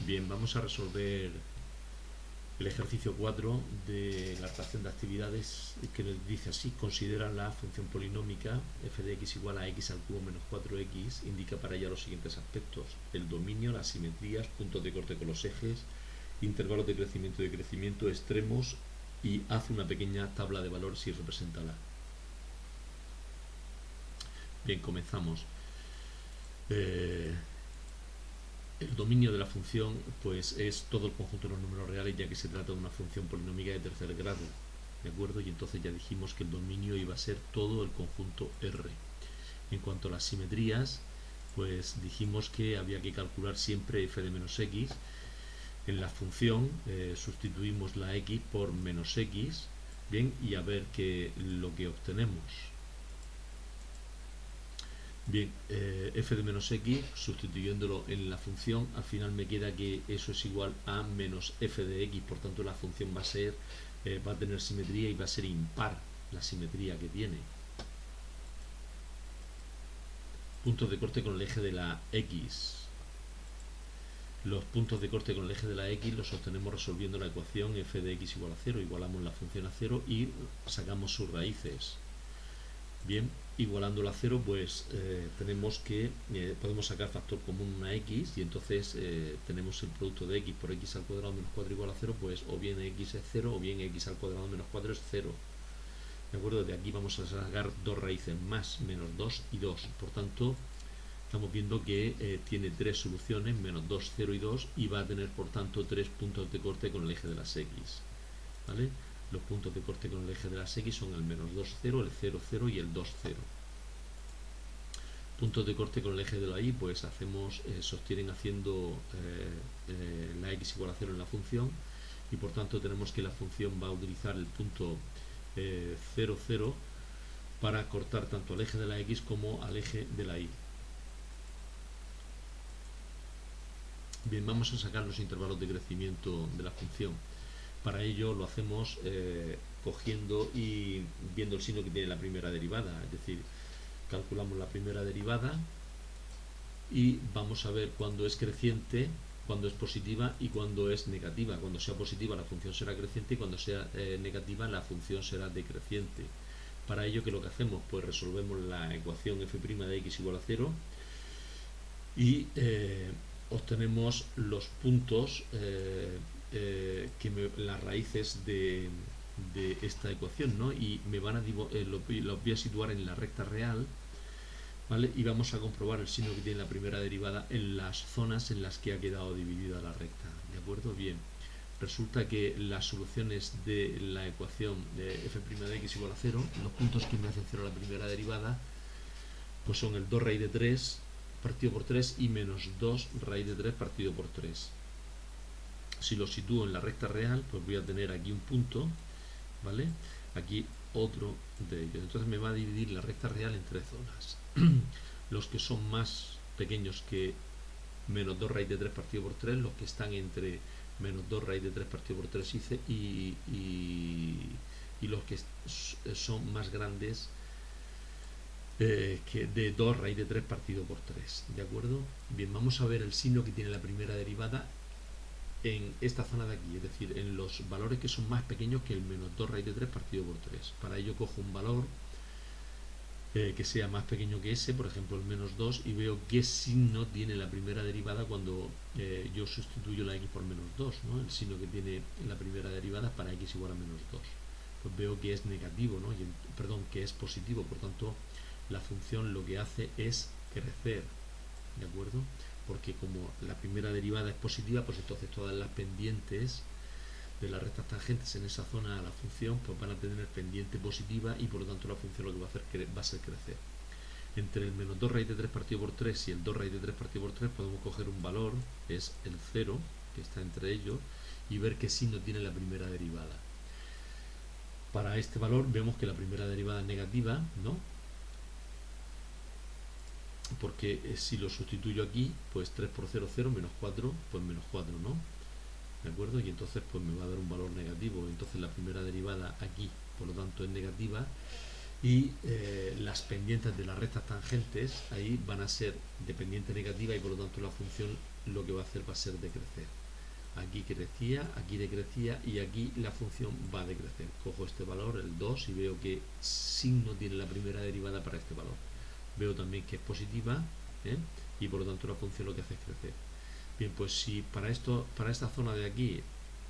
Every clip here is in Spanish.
Bien, vamos a resolver el ejercicio 4 de la relación de actividades que nos dice así: considera la función polinómica f de x igual a x al cubo menos 4x, indica para ella los siguientes aspectos: el dominio, las simetrías, puntos de corte con los ejes, intervalos de crecimiento y decrecimiento, extremos, y hace una pequeña tabla de valores y represéntala. Bien, comenzamos. El dominio de la función pues es todo el conjunto de los números reales, ya que se trata de una función polinómica de tercer grado, ¿de acuerdo? Y entonces ya dijimos que el dominio iba a ser todo el conjunto R. En cuanto a las simetrías, pues dijimos que había que calcular siempre f de menos x. En la función sustituimos la x por menos x, bien, y a ver lo que obtenemos. Bien, f de menos x, sustituyéndolo en la función, al final me queda que eso es igual a menos f de x, por tanto la función va a tener simetría y va a ser impar la simetría que tiene. Puntos de corte con el eje de la x. Los puntos de corte con el eje de la x los obtenemos resolviendo la ecuación f de x igual a 0. Igualamos la función a 0 y sacamos sus raíces. Bien, igualándola a 0, pues tenemos que podemos sacar factor común una x, y entonces tenemos el producto de x por x al cuadrado menos 4 igual a 0, pues o bien x es 0 o bien x al cuadrado menos 4 es 0. ¿De acuerdo? De aquí vamos a sacar dos raíces más, menos 2 y 2. Por tanto, estamos viendo que tiene tres soluciones, menos 2, 0 y 2, y va a tener por tanto tres puntos de corte con el eje de las x. ¿Vale? Los puntos de corte con el eje de las x son el menos 2, 0, el 0, 0 y el 2, 0. Puntos de corte con el eje de la y, pues sostienen haciendo la x igual a 0 en la función, y por tanto tenemos que la función va a utilizar el punto 0, 0 para cortar tanto al eje de la x como al eje de la y. Bien, vamos a sacar los intervalos de crecimiento de la función. Para ello lo hacemos cogiendo y viendo el signo que tiene la primera derivada, es decir, calculamos la primera derivada y vamos a ver cuándo es creciente, cuándo es positiva y cuándo es negativa. Cuando sea positiva la función será creciente y cuando sea negativa la función será decreciente. Para ello, ¿qué es lo que hacemos? Pues resolvemos la ecuación f' de x igual a 0 y obtenemos los puntos, las raíces de esta ecuación, ¿no? Y los voy a situar en la recta real, ¿vale? Y vamos a comprobar el signo que tiene la primera derivada en las zonas en las que ha quedado dividida la recta, ¿de acuerdo? Bien, resulta que las soluciones de la ecuación de f' de x igual a 0, los puntos que me hacen 0 a la primera derivada, pues son el 2 raíz de 3 partido por 3 y menos 2 raíz de 3 partido por 3. Si lo sitúo en la recta real, pues voy a tener aquí un punto, ¿vale? Aquí otro de ellos. Entonces me va a dividir la recta real en tres zonas. Los que son más pequeños que menos 2 raíz de 3 partido por 3, los que están entre menos 2 raíz de 3 partido por 3 y los que son más grandes que de 2 raíz de 3 partido por 3, ¿de acuerdo? Bien, vamos a ver el signo que tiene la primera derivada en esta zona de aquí, es decir, en los valores que son más pequeños que el menos 2 raíz de 3 partido por 3. Para ello cojo un valor que sea más pequeño que ese, por ejemplo el menos 2, y veo qué signo tiene la primera derivada cuando yo sustituyo la x por menos 2, ¿no? El signo que tiene la primera derivada para x igual a menos 2. Pues veo que es negativo, ¿no? Perdón, que es positivo, por tanto la función lo que hace es crecer, ¿de acuerdo? Porque como la primera derivada es positiva, pues entonces todas las pendientes de las rectas tangentes en esa zona a la función pues van a tener pendiente positiva, y por lo tanto la función lo que va a hacer va a ser crecer. Entre el menos 2 raíz de 3 partido por 3 y el 2 raíz de 3 partido por 3 podemos coger un valor, que es el 0, que está entre ellos, y ver qué signo tiene la primera derivada. Para este valor vemos que la primera derivada es negativa, ¿no? Porque si lo sustituyo aquí, pues 3 por 0, 0, menos 4, pues menos 4, ¿no? ¿De acuerdo? Y entonces pues me va a dar un valor negativo. Entonces la primera derivada aquí, por lo tanto, es negativa, y las pendientes de las rectas tangentes ahí van a ser de pendiente negativa, y por lo tanto la función lo que va a hacer va a ser decrecer. Aquí crecía, aquí decrecía y aquí la función va a decrecer. Cojo este valor, el 2, y veo que signo tiene la primera derivada para este valor. Veo también que es positiva, ¿eh? Y por lo tanto la función lo que hace es crecer. Bien, pues si para esta zona de aquí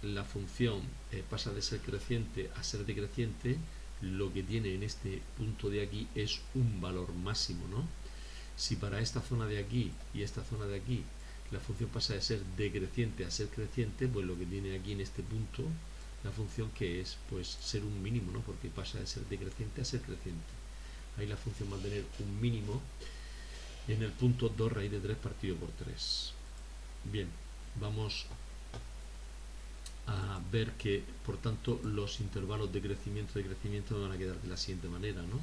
la función pasa de ser creciente a ser decreciente, lo que tiene en este punto de aquí es un valor máximo, ¿no? Si para esta zona de aquí y esta zona de aquí la función pasa de ser decreciente a ser creciente, pues lo que tiene aquí en este punto la función que es pues ser un mínimo, ¿no? Porque pasa de ser decreciente a ser creciente. Ahí la función va a tener un mínimo en el punto 2 raíz de 3 partido por 3. Bien, vamos a ver que por tanto los intervalos de crecimiento van a quedar de la siguiente manera, ¿no?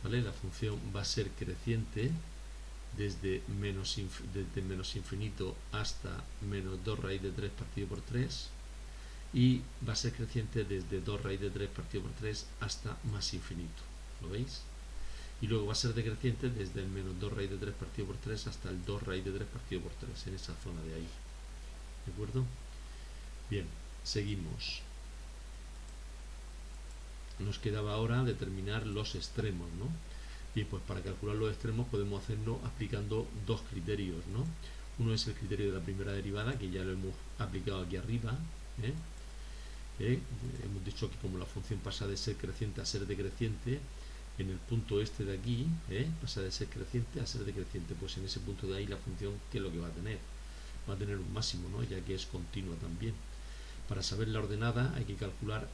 ¿Vale? La función va a ser creciente desde menos infinito hasta menos 2 raíz de 3 partido por 3, y va a ser creciente desde 2 raíz de 3 partido por 3 hasta más infinito. ¿Lo veis? Y luego va a ser decreciente desde el menos 2 raíz de 3 partido por 3 hasta el 2 raíz de 3 partido por 3, en esa zona de ahí. ¿De acuerdo? Bien, seguimos. Nos quedaba ahora determinar los extremos, ¿no? Bien, pues para calcular los extremos podemos hacerlo aplicando dos criterios, ¿no? Uno es el criterio de la primera derivada, que ya lo hemos aplicado aquí arriba, ¿eh? Hemos dicho que como la función pasa de ser creciente a ser decreciente, en el punto este de aquí, pasa de ser creciente a ser decreciente, pues en ese punto de ahí la función, ¿qué es lo que va a tener? Va a tener un máximo, ¿no? Ya que es continua también. Para saber la ordenada hay que calcular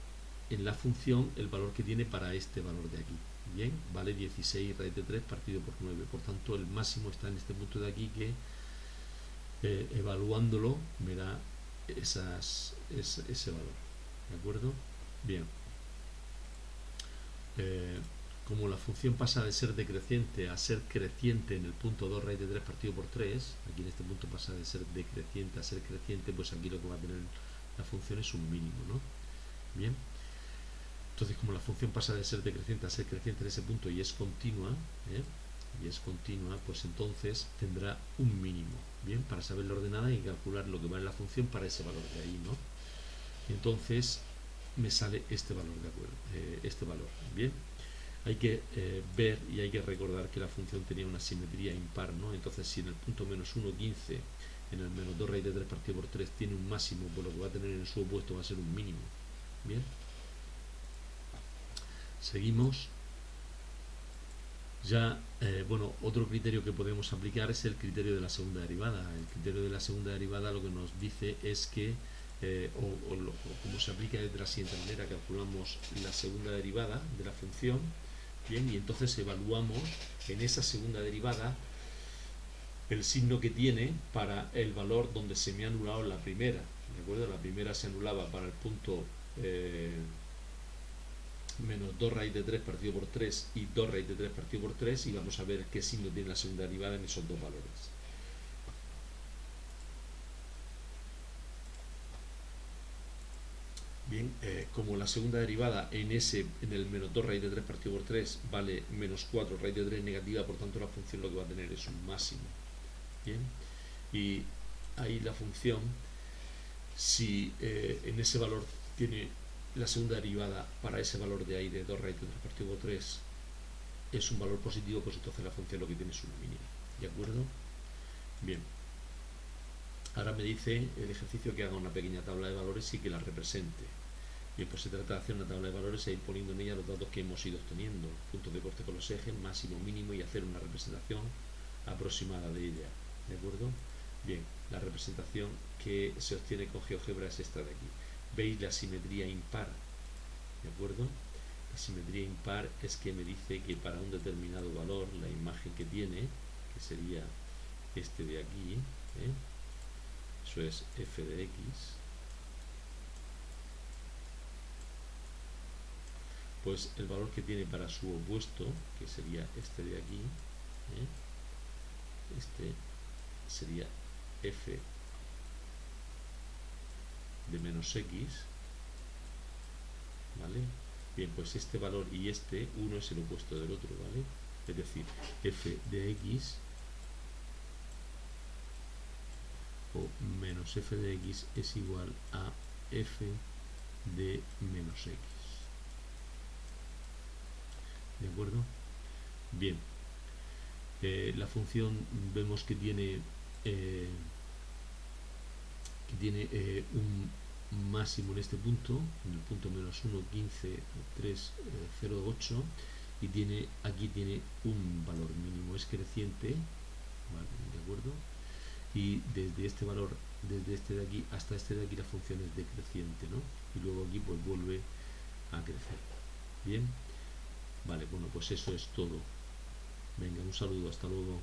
en la función el valor que tiene para este valor de aquí. Bien, vale 16 raíz de 3 partido por 9. Por tanto, el máximo está en este punto de aquí que evaluándolo me da ese valor. ¿De acuerdo? Bien. Como la función pasa de ser decreciente a ser creciente en el punto 2 raíz de 3 partido por 3, aquí en este punto pasa de ser decreciente a ser creciente, pues aquí lo que va a tener la función es un mínimo, ¿no? Bien. Entonces, como la función pasa de ser decreciente a ser creciente en ese punto y es continua, pues entonces tendrá un mínimo. Bien, para saber la ordenada hay que calcular lo que vale la función para ese valor de ahí, ¿no? Y entonces me sale este valor, ¿de acuerdo? Este valor. Bien, hay que ver y hay que recordar que la función tenía una simetría impar, ¿no? Entonces, si en el punto menos 1, 15, en el menos 2 raíz de 3 partido por 3 tiene un máximo, pues lo que va a tener en su opuesto va a ser un mínimo. Bien. Seguimos. Ya, bueno, otro criterio que podemos aplicar es el criterio de la segunda derivada. El criterio de la segunda derivada lo que nos dice es que, como se aplica de la siguiente manera, calculamos la segunda derivada de la función, bien, y entonces evaluamos en esa segunda derivada el signo que tiene para el valor donde se me ha anulado la primera. ¿De acuerdo? La primera se anulaba para el punto menos 2 raíz de 3 partido por 3 y 2 raíz de 3 partido por 3, y vamos a ver qué signo tiene la segunda derivada en esos dos valores. Bien, como la segunda derivada en el menos 2 raíz de 3 partido por 3 vale menos 4 raíz de 3 negativa, por tanto la función lo que va a tener es un máximo. Bien, y ahí la función, si en ese valor tiene la segunda derivada para ese valor de ahí de 2 raíz de 3 partido por 3 es un valor positivo, pues entonces la función lo que tiene es un mínimo. ¿De acuerdo? Bien. Ahora me dice el ejercicio que haga una pequeña tabla de valores y que la represente. Bien, pues se trata de hacer una tabla de valores e ir poniendo en ella los datos que hemos ido obteniendo, puntos de corte con los ejes, máximo, mínimo, y hacer una representación aproximada de ella. ¿De acuerdo? Bien, la representación que se obtiene con GeoGebra es esta de aquí. ¿Veis la simetría impar? ¿De acuerdo? La simetría impar es que me dice que para un determinado valor, la imagen que tiene, que sería este de aquí, eso es f de x, pues el valor que tiene para su opuesto, que sería este de aquí, este sería f de menos x, ¿vale? Bien, pues este valor y este, uno es el opuesto del otro, ¿vale? Es decir, f de x menos f de x es igual a f de menos x. ¿De acuerdo? Bien. La función vemos que tiene un máximo en este punto, en el punto menos 1, 15, 3, 0, 8, y aquí tiene un valor mínimo, es creciente, ¿vale? ¿De acuerdo? Y desde este valor, desde este de aquí hasta este de aquí, la función es decreciente, ¿no? Y luego aquí pues vuelve a crecer. Bien, vale, bueno, pues eso es todo. Venga, un saludo, hasta luego.